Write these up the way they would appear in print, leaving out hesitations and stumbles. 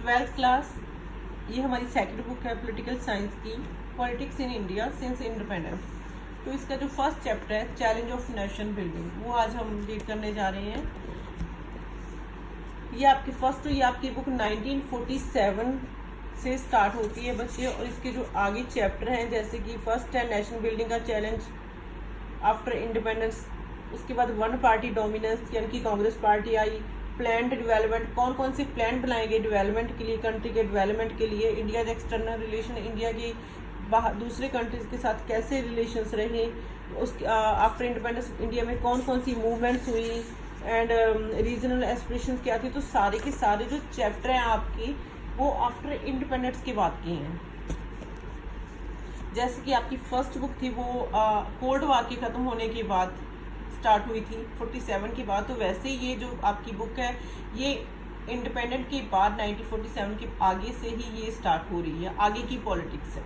Twelfth class, ये हमारी second book है पॉलिटिकल साइंस की, politics in India since independence. तो इसका जो फर्स्ट चैप्टर है चैलेंज ऑफ नेशन बिल्डिंग, वो आज हम रीड करने जा रहे हैं। ये आपकी फर्स्ट, ये आपकी बुक 1947 से स्टार्ट होती है बच्चे, और इसके जो आगे चैप्टर हैं जैसे कि फर्स्ट है नेशन बिल्डिंग का चैलेंज आफ्टर इंडिपेंडेंस, उसके बाद वन पार्टी डोमिनेंस यानी कि कांग्रेस पार्टी आई, प्लान्ड डेवलपमेंट, कौन कौन से प्लान बनाए गए डेवलपमेंट के लिए, कंट्री के डेवलपमेंट के लिए, इंडिया के एक्सटर्नल रिलेशन, इंडिया के बाहर दूसरे कंट्रीज के साथ कैसे रिलेशंस रहे, उसके आफ्टर इंडिपेंडेंस इंडिया में कौन कौन सी मूवमेंट्स हुई, एंड रीजनल एस्पिरेशंस क्या थी। तो सारे के सारे जो चैप्टर हैं आपकी वो आफ्टर इंडिपेंडेंस के बाद के हैं। जैसे कि आपकी फर्स्ट बुक थी वो कोल्ड वार के ख़त्म होने के बाद स्टार्ट हुई थी 47 के बाद, तो वैसे ये जो आपकी बुक है ये इंडिपेंडेंट के बाद 1947 के आगे से ही ये स्टार्ट हो रही है, आगे की पॉलिटिक्स है,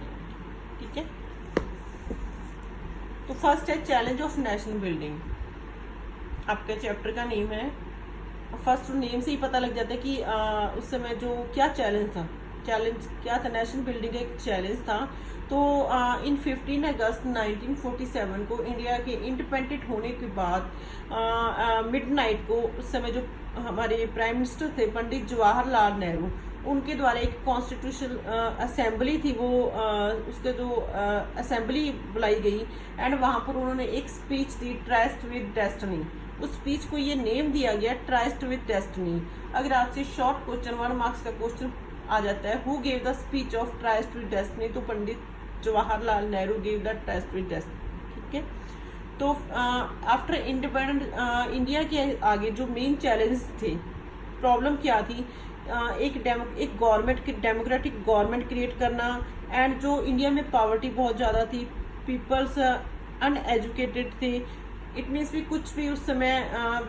ठीक है। तो फर्स्ट है चैलेंज ऑफ नेशन बिल्डिंग, आपके चैप्टर का नेम है। फर्स्ट नेम से ही पता लग जाता है कि उस समय जो क्या चैलेंज था, चैलेंज क्या था, नेशन बिल्डिंग का एक चैलेंज था। तो इन 15 अगस्त 1947 को इंडिया के इंडिपेंडेंट होने के बाद मिडनाइट को उस समय जो हमारे प्राइम मिनिस्टर थे पंडित जवाहरलाल नेहरू, उनके द्वारा एक कॉन्स्टिट्यूशन असेंबली थी, वो उसका जो असेंबली बुलाई गई, एंड वहाँ पर उन्होंने एक speech the trust with destiny. उस स्पीच को ये नेम दिया गया ट्रस्ट विद डेस्टिनी। अगर आपसे शॉर्ट क्वेश्चन 1 मार्क्स का क्वेश्चन आ जाता है, who gave the speech of tryst with destiny, तो Pandit Jawaharlal Nehru gave the tryst with destiny, ठीक है। तो आफ्टर इंडिपेंडेंट इंडिया के आगे जो मेन चैलेंज थे, प्रॉब्लम क्या थी, एक गवर्नमेंट, डेमोक्रेटिक गवर्नमेंट क्रिएट करना, एंड जो इंडिया में पॉवर्टी बहुत ज़्यादा थी, पीपल्स अनएजुकेटेड थे, इट मीन्स भी कुछ भी उस समय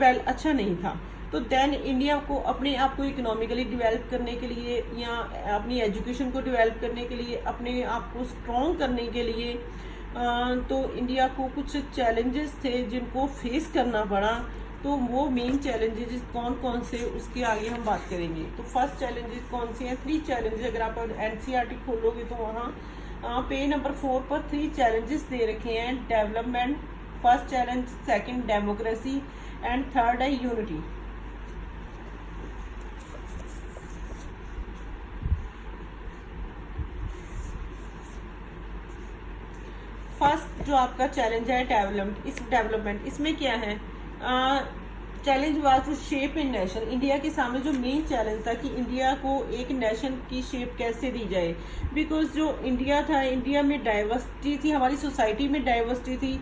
वेल अच्छा नहीं था। तो देन इंडिया को अपने आप को इकोनॉमिकली डेवलप करने के लिए या अपनी एजुकेशन को डेवलप करने के लिए, अपने आप को स्ट्रॉन्ग करने के लिए तो इंडिया को कुछ चैलेंजेस थे जिनको फेस करना पड़ा। तो वो मेन चैलेंजेस कौन कौन से, उसके आगे हम बात करेंगे। तो फर्स्ट चैलेंजेस कौन से हैं, 3 चैलेंजेस। अगर आप NCERT खोलोगे तो वहाँ पेज नंबर 4 पर 3 चैलेंजेस दे रखे हैं। Development first challenge, second democracy, and third है यूनिटी। फर्स्ट जो आपका चैलेंज है डेवलपमेंट, इसमें क्या है, challenge was to shape in nation. India के सामने जो मेन चैलेंज था कि इंडिया को एक नेशन की शेप कैसे दी जाए, बिकॉज जो इंडिया था, इंडिया में डाइवर्सिटी थी, हमारी सोसाइटी में डाइवर्सिटी थी,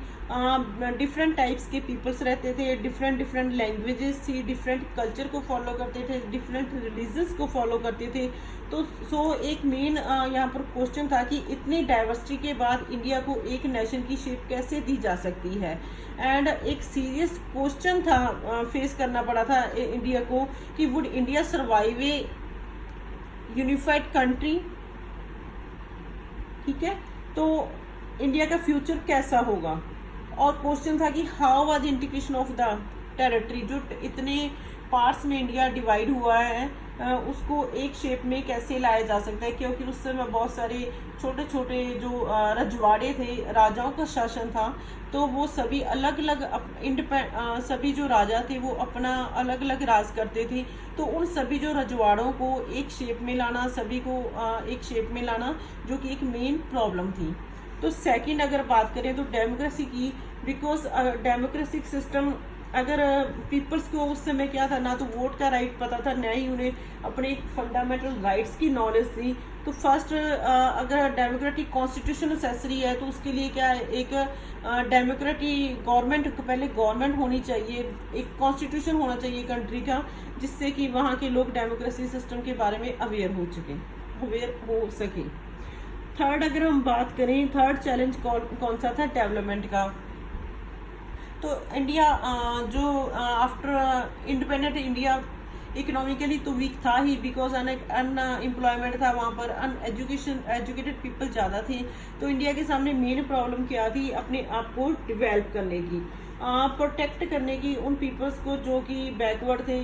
डिफरेंट टाइप्स के पीपल्स रहते थे, डिफरेंट लैंग्वेजेस थी, डिफरेंट कल्चर को फॉलो करते थे, डिफरेंट रिलीजन्स को फॉलो करते थे। तो एक मेन यहाँ पर क्वेश्चन था कि इतनी डाइवर्सिटी के बाद इंडिया को एक नेशन की शेप कैसे दी जा सकती है, एंड एक सीरियस क्वेश्चन था फेस करना पड़ा था इंडिया को कि would India survive A unified country, ठीक है। तो इंडिया का फ्यूचर कैसा होगा, और क्वेश्चन था कि how was integration of the territory, जो इतने पार्ट्स में इंडिया डिवाइड हुआ है उसको एक शेप में कैसे लाया जा सकता है, क्योंकि उस समय बहुत सारे छोटे छोटे जो रजवाड़े थे, राजाओं का शासन था, तो वो सभी अलग अलग सभी जो राजा थे वो अपना अलग अलग राज करते थे। तो उन सभी जो रजवाड़ों को एक शेप में लाना, सभी को एक शेप में लाना, जो कि एक मेन प्रॉब्लम थी। तो सेकंड अगर बात करें तो डेमोक्रेसी की, बिकॉज डेमोक्रेटिक सिस्टम, अगर पीपल्स को उस समय क्या था, ना तो वोट का राइट पता था, ना ही उन्हें अपने फंडामेंटल राइट्स की नॉलेज थी। तो फर्स्ट अगर डेमोक्रेटिक कॉन्स्टिट्यूशन नेसेसरी है तो उसके लिए क्या है, एक डेमोक्रेटिक गवर्नमेंट, पहले गवर्नमेंट होनी चाहिए, एक कॉन्स्टिट्यूशन होना चाहिए कंट्री का, जिससे कि वहाँ के लोग डेमोक्रेसी सिस्टम के बारे में अवेयर हो सके। थर्ड अगर हम बात करें, थर्ड चैलेंज कौन सा था, डेवलपमेंट का। तो इंडिया जो आफ्टर इंडिपेंडेंट इंडिया इकोनॉमिकली तो वीक था ही, बिकॉज अनएम्प्लॉयमेंट था वहाँ पर, एजुकेटेड पीपल ज़्यादा थे। तो इंडिया के सामने मेन प्रॉब्लम क्या थी, अपने आप को डेवलप करने की, प्रोटेक्ट करने की उन पीपल्स को जो कि बैकवर्ड थे,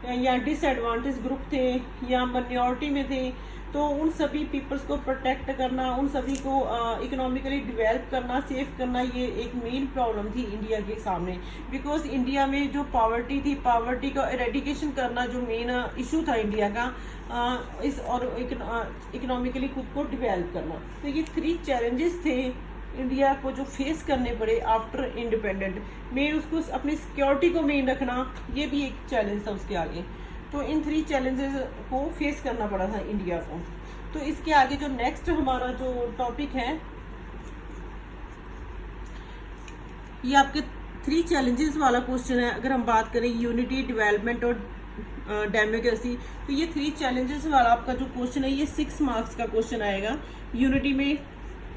या डिसएडवांटेज ग्रुप थे या माइनॉरिटी में थे, तो उन सभी पीपल्स को प्रोटेक्ट करना, उन सभी को इकोनॉमिकली डेवलप करना, सेव करना, ये एक मेन प्रॉब्लम थी इंडिया के सामने। बिकॉज इंडिया में जो पॉवर्टी थी, पॉवर्टी का एरेडिकेशन करना जो मेन इशू था इंडिया का, इस और इकोनॉमिकली खुद को डेवलप करना। तो ये 3 चैलेंजेस थे इंडिया को जो फेस करने पड़े आफ्टर इंडिपेंडेंट। मेन उसको अपनी सिक्योरिटी को मेन रखना, ये भी एक चैलेंज था उसके आगे। तो इन 3 चैलेंजेस को फेस करना पड़ा था इंडिया को। तो इसके आगे जो नेक्स्ट हमारा जो टॉपिक है, ये आपके 3 चैलेंजेस वाला क्वेश्चन है। अगर हम बात करें यूनिटी, डेवलपमेंट और डेमोक्रेसी, तो ये 3 चैलेंजेस वाला आपका जो क्वेश्चन है, ये 6 मार्क्स का क्वेश्चन आएगा। यूनिटी में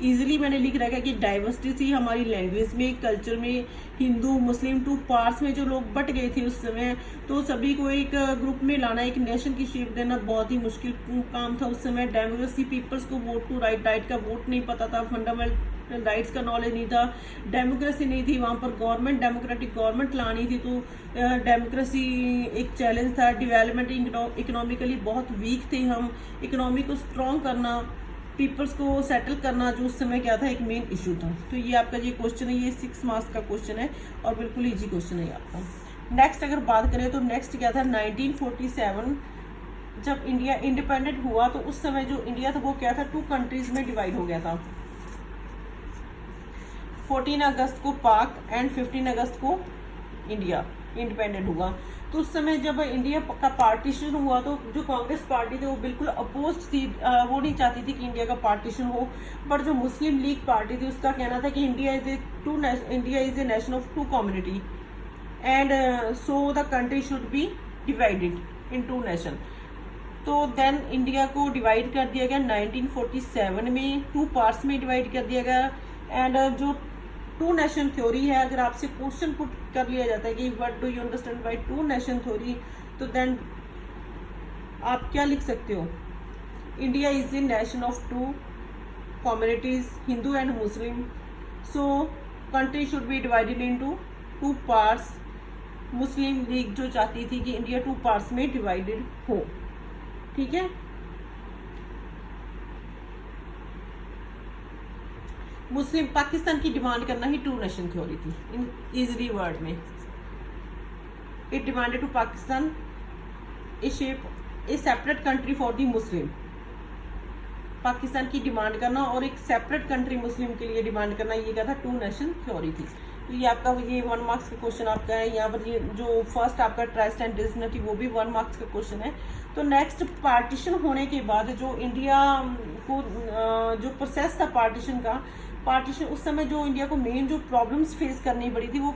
इजीली मैंने लिख रखा है कि डाइवर्सिटी थी हमारी लैंग्वेज में, कल्चर में, हिंदू मुस्लिम 2 पार्ट्स में जो लोग बट गए थे उस समय, तो सभी को एक ग्रुप में लाना, एक नेशन की शेप देना बहुत ही मुश्किल काम था उस समय। डेमोक्रेसी, पीपल्स को वोट टू राइट का वोट नहीं पता था, फंडामेंटल राइट्स का नॉलेज नहीं था, डेमोक्रेसी नहीं थी वहाँ पर, गवर्नमेंट डेमोक्रेटिक गवर्नमेंट लानी थी, तो डेमोक्रेसी एक चैलेंज था। डेवलपमेंट, इकोनॉमिकली बहुत वीक थे हम, इकोनॉमी को स्ट्रॉन्ग करना, पीपल्स को सेटल करना, जो उस समय क्या था एक मेन इशू था। तो ये आपका ये क्वेश्चन है, ये 6 मार्क्स का क्वेश्चन है और बिल्कुल इजी क्वेश्चन है आपका। नेक्स्ट अगर बात करें तो नेक्स्ट क्या था, 1947 जब इंडिया इंडिपेंडेंट हुआ, तो उस समय जो इंडिया था वो क्या था, 2 कंट्रीज में डिवाइड हो गया था। 14 अगस्त को पाक एंड 15 अगस्त को इंडिया इंडिपेंडेंट हुआ। तो उस समय जब इंडिया का पार्टीशन हुआ, तो जो कांग्रेस पार्टी थी वो बिल्कुल अपोज थी, वो नहीं चाहती थी कि इंडिया का पार्टीशन हो। बट जो मुस्लिम लीग पार्टी थी उसका कहना था कि India is a nation of 2 community and so the country should be divided in 2 nation. तो देन इंडिया को डिवाइड कर दिया गया 1947 में, 2 पार्ट्स में डिवाइड कर दिया गया। एंड जो 2 नेशन थ्योरी है, अगर आपसे क्वेश्चन पुट कर लिया जाता है कि what do you understand by 2 nation theory, तो देन आप क्या लिख सकते हो, India is a nation of 2 communities, Hindu and Muslim, so country should be divided into 2 parts. Muslim league जो चाहती थी कि इंडिया 2 पार्ट्स में डिवाइडेड हो, ठीक है। मुस्लिम पाकिस्तान की डिमांड करना ही 2 नेशन थ्योरी थी इन इजली वर्ड में। It demanded to Pakistan a separate country for the Muslim, Pakistan की डिमांड करना और एक सेपरेट कंट्री मुस्लिम के लिए डिमांड करना, ये क्या था, 2 नेशन थ्योरी थी। तो ये आपका ये 1 मार्क्स का क्वेश्चन आपका है। यहाँ पर ये जो फर्स्ट आपका ट्राइस्ट एंड डिसनर थी वो भी 1 मार्क्स का क्वेश्चन है। तो नेक्स्ट पार्टीशन होने के बाद जो इंडिया को जो प्रोसेस था पार्टीशन उस समय जो इंडिया को मेन जो प्रॉब्लम्स फेस करनी पड़ी थी, वो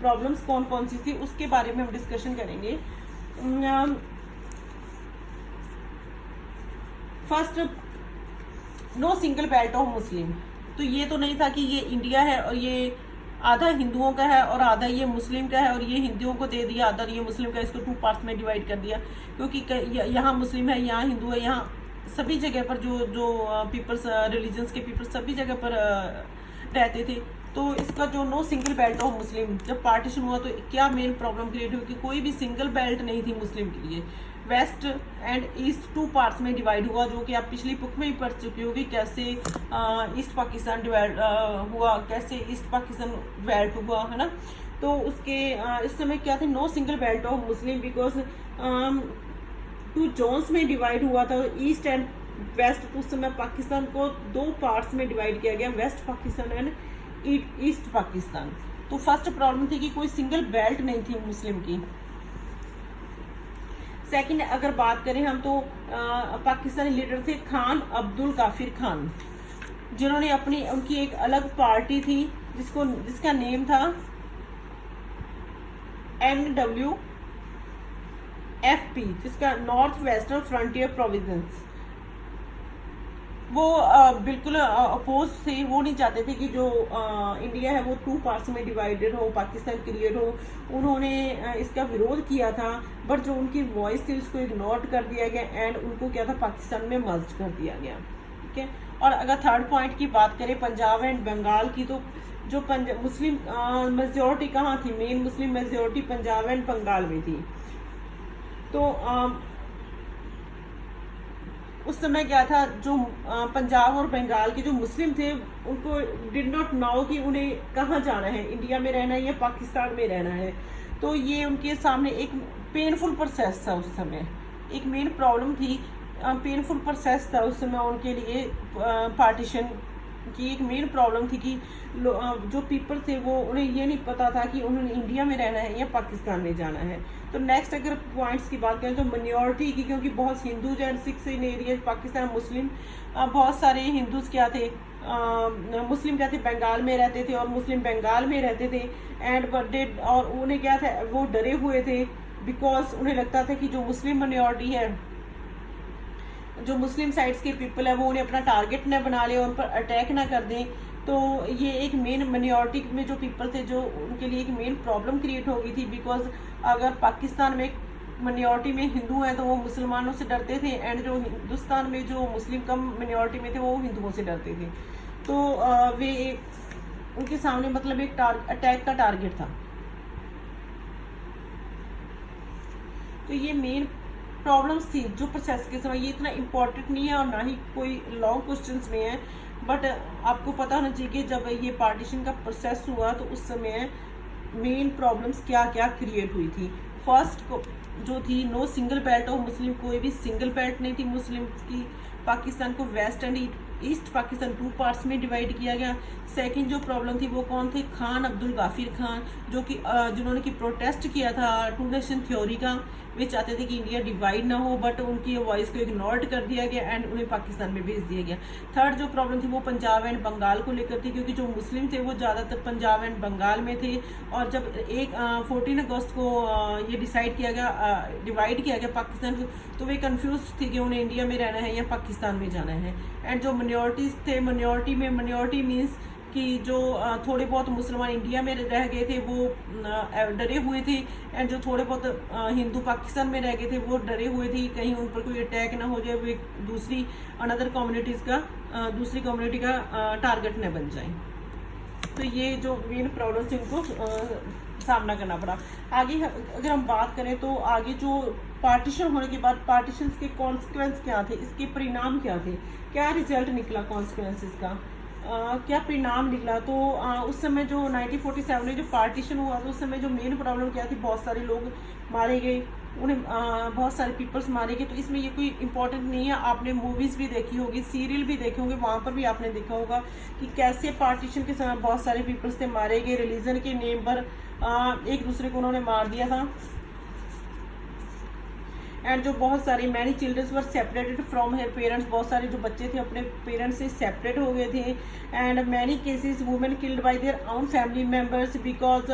प्रॉब्लम्स कौन कौन सी थी उसके बारे में हम डिस्कशन करेंगे। First, no single belt of Muslim. तो ये तो नहीं था कि ये इंडिया है और ये आधा हिंदुओं का है और आधा ये मुस्लिम का है और ये हिंदुओं को दे दिया, आधा ये मुस्लिम का, इसको 2 पार्ट्स में डिवाइड कर दिया, क्योंकि यहाँ मुस्लिम है, यहाँ हिंदू है, यहाँ सभी जगह पर जो पीपल्स रिलीजन्स के पीपल्स सभी जगह पर रहते थे। तो इसका जो no single belt of Muslim जब पार्टीशन हुआ तो क्या मेन प्रॉब्लम क्रिएट हुई कि कोई भी सिंगल बेल्ट नहीं थी मुस्लिम के लिए। वेस्ट एंड ईस्ट 2 पार्ट्स में डिवाइड हुआ, जो कि आप पिछली बुक में ही पढ़ चुकी होगी, कैसे ईस्ट पाकिस्तान डिवाइड हुआ, कैसे ईस्ट पाकिस्तान बेल्ट हुआ, है ना। तो उसके इस समय क्या थे, no single belt of Muslim, because 2 zones में डिवाइड हुआ था, ईस्ट एंड वेस्ट। उस समय पाकिस्तान को 2 पार्ट्स में डिवाइड किया गया, west Pakistan and east Pakistan. तो फर्स्ट प्रॉब्लम थी कि कोई सिंगल बेल्ट नहीं थी मुस्लिम की। सेकंड, अगर बात करें हम तो पाकिस्तानी लीडर थे खान अब्दुल काफिर खान, जिन्होंने उनकी एक अलग पार्टी थी जिसका नेम था NWFP, जिसका नॉर्थ वेस्टर्न फ्रंटियर प्रोविंस। वो बिल्कुल अपोज थे, वो नहीं चाहते थे कि जो इंडिया है वो 2 पार्ट्स में डिवाइडेड हो, पाकिस्तान क्रिएट हो। उन्होंने इसका विरोध किया था, बट जो उनकी वॉइस थी उसको इग्नोर कर दिया गया एंड उनको क्या था, पाकिस्तान में मर्ज कर दिया गया, ठीक है। और अगर थर्ड पॉइंट की बात करें पंजाब एंड बंगाल की, तो जो मुस्लिम मेजोरिटी कहाँ थी, main Muslim majority Punjab and Bengal में थी। तो उस समय क्या था, जो पंजाब और बंगाल के जो मुस्लिम थे उनको डिड नॉट नो कि उन्हें कहाँ जाना है, इंडिया में रहना है या पाकिस्तान में रहना है। तो ये उनके सामने एक पेनफुल प्रोसेस था उस समय, एक मेन प्रॉब्लम थी, पेनफुल प्रोसेस था उस समय उनके लिए। पार्टीशन की एक मेन प्रॉब्लम थी कि जो पीपल थे वो उन्हें ये नहीं पता था कि उन्होंने इंडिया में रहना है या पाकिस्तान में जाना है। तो नेक्स्ट अगर पॉइंट्स की बात करें तो मिनॉरिटी की, क्योंकि बहुत Hindus and Sikhs in area Pakistan, Muslim बहुत सारे हिंदूज क्या थे, मुस्लिम क्या थे, बंगाल में रहते थे और मुस्लिम बंगाल में रहते थे। एंड बर्थडे और उन्हें क्या था, वो डरे हुए थे बिकॉज उन्हें लगता था कि जो मुस्लिम मिनॉरिटी है, जो मुस्लिम साइड्स के पीपल है, वो उन्हें अपना टारगेट न बना ले और उन पर अटैक ना कर दें। तो ये एक मेन मिनॉरिटी में जो पीपल थे, जो उनके लिए एक मेन प्रॉब्लम क्रिएट हो गई थी। बिकॉज अगर पाकिस्तान में मिनॉरिटी में हिंदू हैं तो वो मुसलमानों से डरते थे, एंड जो हिंदुस्तान में जो मुस्लिम कम मिनॉरिटी में थे वो हिंदुओं से डरते थे। तो वे उनके सामने मतलब एक अटैक का टारगेट था। तो ये मेन प्रॉब्लम्स थी जो प्रोसेस के समय, ये इतना इम्पोर्टेंट नहीं है और ना ही कोई लॉन्ग क्वेश्चंस में है, बट आपको पता होना चाहिए कि जब ये पार्टीशन का प्रोसेस हुआ तो उस समय मेन प्रॉब्लम्स क्या क्या क्रिएट हुई थी। फर्स्ट जो थी, no single belt of Muslim, कोई भी सिंगल बेल्ट नहीं थी मुस्लिम की। पाकिस्तान को west and east Pakistan 2 parts में डिवाइड किया गया। सेकंड जो प्रॉब्लम थी वो कौन थे, खान अब्दुल गाफिर खान, जो कि जिन्होंने की प्रोटेस्ट किया था 2 नेशन थ्योरी का। वे चाहते थे कि इंडिया डिवाइड ना हो, बट उनकी वॉइस को इग्नोर्ड कर दिया गया एंड उन्हें पाकिस्तान में भेज दिया गया। थर्ड जो प्रॉब्लम थी वो पंजाब एंड बंगाल को लेकर थी, क्योंकि जो मुस्लिम थे वो ज़्यादातर पंजाब एंड बंगाल में थे। और जब 14 अगस्त को ये डिसाइड किया गया, डिवाइड किया गया पाकिस्तान को, तो वे कन्फ्यूज थे कि उन्हें इंडिया में रहना है या पाकिस्तान में जाना है। एंड जो मिनॉरिटीज़ थे, मिनॉरिटी मीन्स कि जो थोड़े बहुत मुसलमान इंडिया में रह गए थे वो डरे हुए थे, एंड जो थोड़े बहुत हिंदू पाकिस्तान में रह गए थे वो डरे हुए थे कहीं उन पर कोई अटैक ना हो जाए, वो दूसरी कम्युनिटी का टारगेट न बन जाए। तो ये जो मेन प्रॉब्लम थी उनको सामना करना पड़ा। आगे अगर हम बात करें तो आगे जो पार्टीशन होने के बाद पार्टीशन के कॉन्सिक्वेंस क्या थे, इसके परिणाम क्या थे, क्या रिजल्ट निकला कॉन्सिक्वेंसेस का, क्या परिणाम निकला। तो उस समय जो 1947 में जो पार्टीशन हुआ तो उस समय जो मेन प्रॉब्लम क्या थी, बहुत सारे लोग मारे गए, उन्हें बहुत सारे पीपल्स मारे गए। तो इसमें ये कोई इंपॉर्टेंट नहीं है, आपने मूवीज़ भी देखी होगी, सीरियल भी देखे होंगे, वहाँ पर भी आपने देखा होगा कि कैसे पार्टीशन के समय बहुत सारे पीपल्स थे मारे गए, रिलीजन के नेम पर एक दूसरे को उन्होंने मार दिया था। एंड जो बहुत सारे many childrens were separated from here parents, बहुत सारे जो बच्चे थे अपने पेरेंट्स से सेपरेट हो गए थे। And many cases women killed by their own family members because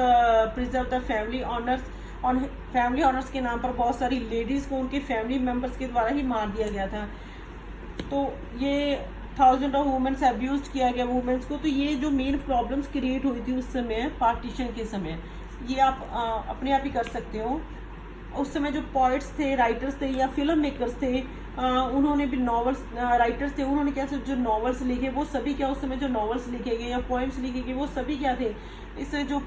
preserve the family honours. On family honours के नाम पर बहुत सारी लेडीज़ को उनके फैमिली मेम्बर्स के द्वारा ही मार दिया गया था। तो ये थाउजेंड ऑफ वुमेन्स अब्यूज किया गया वुमेन्स को। तो ये जो मेन प्रॉब्लम्स क्रिएट हुई थी उस समय पार्टीशन के समय, ये आप अपने आप ही कर सकते हो। उस समय जो पोइट्स थे, राइटर्स थे या फिल्म मेकर्स थे, उन्होंने भी नॉवेल्स, राइटर्स थे, उन्होंने क्या जो नॉवेल्स लिखे वो सभी क्या, उस समय जो नॉवेल्स लिखे गए या पोएम्स लिखे गए वो सभी क्या थे, इससे जो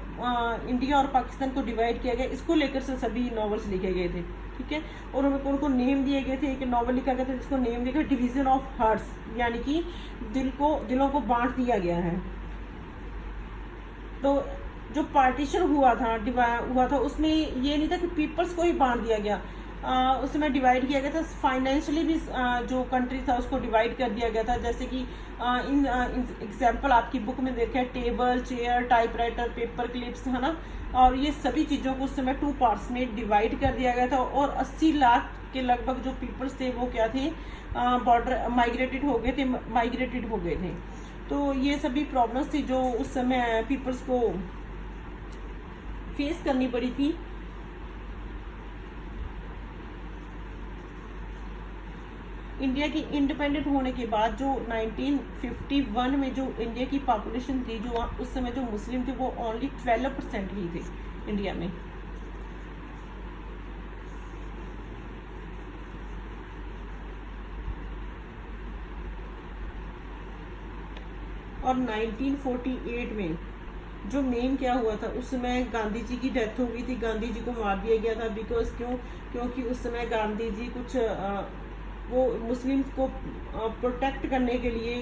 इंडिया और पाकिस्तान को डिवाइड किया गया इसको लेकर से सभी नॉवेल्स लिखे गए थे। ठीक है, और उनको नेम दिए गए थे। एक नॉवल लिखा गया था जिसको नेम दिया गया डिवीजन ऑफ हार्ट्स, यानी कि दिलों को बांट दिया गया है। तो जो पार्टीशन हुआ था उसमें ये नहीं था कि पीपल्स को ही बांट दिया गया, उसमें डिवाइड किया गया था। फाइनेंशियली भी जो कंट्री था उसको डिवाइड कर दिया गया था। जैसे कि इन एग्जाम्पल आपकी बुक में देखा है, table, chair, typewriter, paper clips, है ना, और ये सभी चीज़ों को उस समय 2 पार्ट्स में डिवाइड कर दिया गया था। और 80 लाख के लगभग जो पीपल्स थे वो क्या थे, बॉर्डर माइग्रेटेड हो गए थे। तो ये सभी प्रॉब्लम्स थी जो उस समय पीपल्स को फेस करनी पड़ी थी। इंडिया की इंडिपेंडेंट होने के बाद जो 1951 में जो इंडिया की पॉपुलेशन थी, जो उस समय जो मुस्लिम थे वो ओनली 12% ही थे इंडिया में। और 1948 में जो मेन क्या हुआ था, उस समय गांधी जी की डेथ हो गई थी, गांधी जी को मार दिया गया था। बिकॉज क्योंकि उस समय गांधी जी कुछ वो मुस्लिम्स को प्रोटेक्ट करने के लिए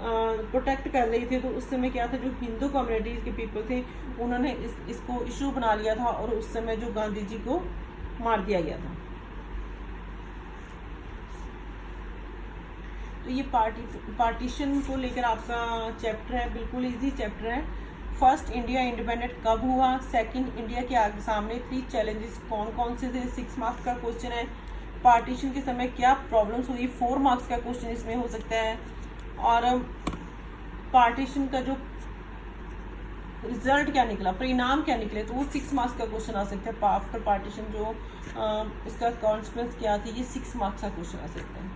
प्रोटेक्ट कर रही थी। तो उस समय क्या था, जो हिंदू कम्युनिटी के पीपल थे उन्होंने इसको इशू बना लिया था और उस समय जो गांधी जी को मार दिया गया था। तो ये पार्टीशन को लेकर आपका चैप्टर है, बिल्कुल इजी चैप्टर है। फर्स्ट, इंडिया इंडिपेंडेंट कब हुआ। सेकंड, इंडिया के आगे सामने 3 चैलेंजेस कौन कौन से थे। 6 मार्क्स का क्वेश्चन है। पार्टीशन के समय क्या प्रॉब्लम्स हुई, 4 मार्क्स का क्वेश्चन इसमें हो सकता है। और पार्टीशन का जो रिजल्ट क्या निकला, परिणाम क्या निकले, तो वो 6 मार्क्स का क्वेश्चन आ सकता है। आफ्टर पार्टीशन जो इसका कॉन्सिक्वेंस क्या थी, ये 6 मार्क्स का क्वेश्चन आ सकता है।